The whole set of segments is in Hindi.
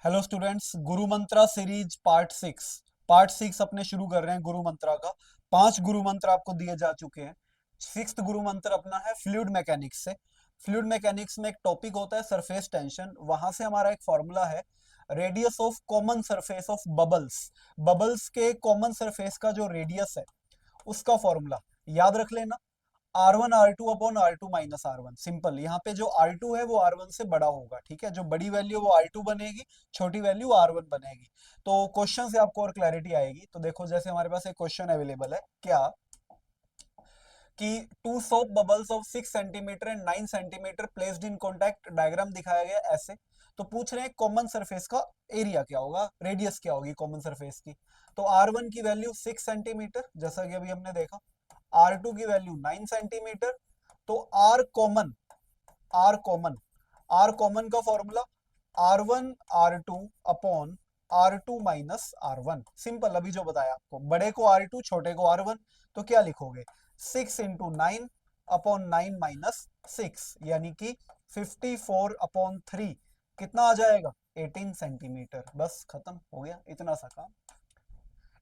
हेलो स्टूडेंट्स, गुरु मंत्रा सीरीज पार्ट 6 अपने शुरू कर रहे हैं। गुरु मंत्रा का 5 गुरु मंत्र आपको दिए जा चुके हैं। 6th गुरु मंत्र अपना है फ्लूइड मैकेनिक्स से। फ्लूइड मैकेनिक्स में एक टॉपिक होता है सरफेस टेंशन, वहां से हमारा एक फॉर्मूला है radius of common surface of bubbles. Bubbles के कॉमन सरफेस का जो रेडियस है उसका फॉर्मूला याद रख लेना। R1 R2 upon R2 minus R1। Simple, यहाँ पे जो R2 है वो R1 से बड़ा होगा, ठीक है। जो बड़ी वैल्यू वो R2 बनेगी, छोटी वैल्यू R1 बनेगी। तो क्वेश्चन से आपको और क्लैरिटी आएगी। तो देखो, जैसे हमारे पास एक क्वेश्चन अवेलेबल है क्या कि two soap bubbles of 6 centimetre and 9 centimetre placed in contact, diagram दिखाया गया ऐसे। तो पूछ रहे हैं कॉमन सरफेस का एरिया क्या होगा, रेडियस क्या होगी कॉमन सरफेस की। तो R1 की वैल्यू 6 सेंटीमीटर, जैसा कि अभी हमने देखा। R2 की वैल्यू 9 सेंटीमीटर। तो आर कॉमन आर कॉमन का formula R1 R2 upon R2 minus R1। Simple, अभी जो बताया आपको, बड़े को R2 छोटे को R1। तो क्या लिखोगे, 6 इंटू 9 अपॉन 9 माइनस 6, यानी कि 54 अपॉन 3। कितना आ जाएगा, 18 सेंटीमीटर। बस खत्म हो गया, इतना सा काम।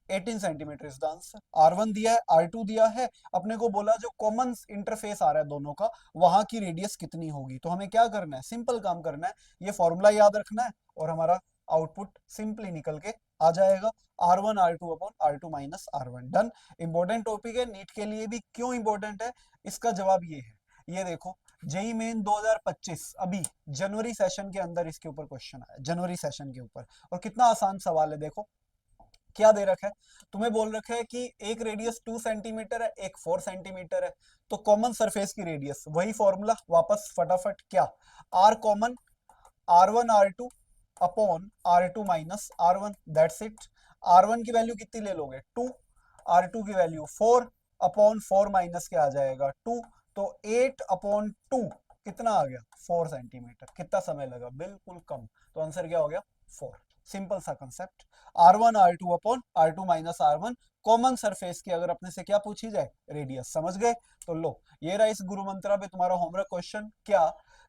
18 centimetre is the answer. R1 दिया है, R2 दिया है, अपने को बोला जो कॉमन इंटरफेस आ रहा है दोनों का, वहां की रेडियस कितनी होगी। तो हमें क्या करना है, सिंपल काम करना है, ये फॉर्मूला याद रखना है और हमारा आउटपुट सिंपली निकल के आ जाएगा। R1 R2 upon R2 minus R1। Done. Important topic है, नीट के लिए भी। क्यों इंपॉर्टेंट है, इसका जवाब ये है। ये देखो, जेई मेन 2025 अभी जनवरी सेशन के अंदर इसके ऊपर क्वेश्चन आया, जनवरी सेशन के ऊपर। और कितना आसान सवाल है, देखो क्या दे रखा है। तुम्हें बोल रखा है कि एक रेडियस 2 सेंटीमीटर है, एक 4 सेंटीमीटर है। तो कॉमन सरफेस की रेडियस, वही फॉर्मूला वापस फटाफट, क्या, R common, R1 R2 upon R2 minus R1, that's it. R1 की वैल्यू कितनी ले लोगे, 2। R2 की वैल्यू 4, अपॉन 4 माइनस क्या आ जाएगा, 2। तो 8/2 कितना आ गया, 4 सेंटीमीटर। कितना समय लगा, बिल्कुल कम। तो आंसर क्या हो गया, 4। सिंपल सा concept. R1 R2 upon R2 minus R1, common surface की अगर अपने से क्या पूछी जाए, रेडियस। समझ गए। तो लो, ये रहा इस गुरु मंत्रा पे तुम्हारा होमवर्क क्वेश्चन, क्या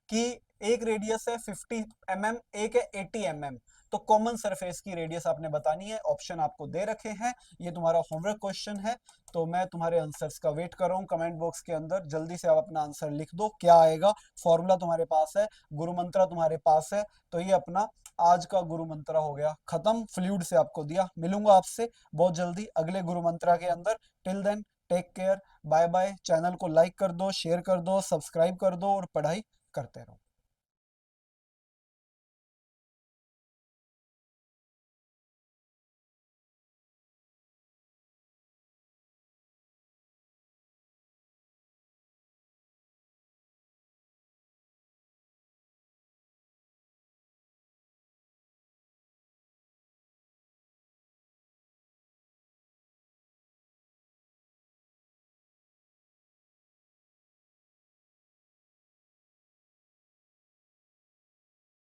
कि एक रेडियस है 50 mm, एक है 80 mm। तो कॉमन सरफेस की रेडियस आपने बतानी है। ऑप्शन आपको दे रखे हैं, ये तुम्हारा होमवर्क क्वेश्चन है। तो मैं तुम्हारे आंसर्स का वेट कर रहा हूँ कमेंट बॉक्स के अंदर। जल्दी से आप अपना आंसर लिख दो, क्या आएगा। फॉर्मूला तुम्हारे पास है, गुरु मंत्रा तुम्हारे पास है। तो ये अपना आज का गुरु मंत्रा हो गया खत्म, फ्लूइड से आपको दिया। मिलूंगा आपसे बहुत जल्दी अगले गुरु मंत्रा के अंदर। Till then, take care, bye bye. Channel को लाइक कर दो, शेयर कर दो, सब्सक्राइब कर दो और पढ़ाई करते रहो।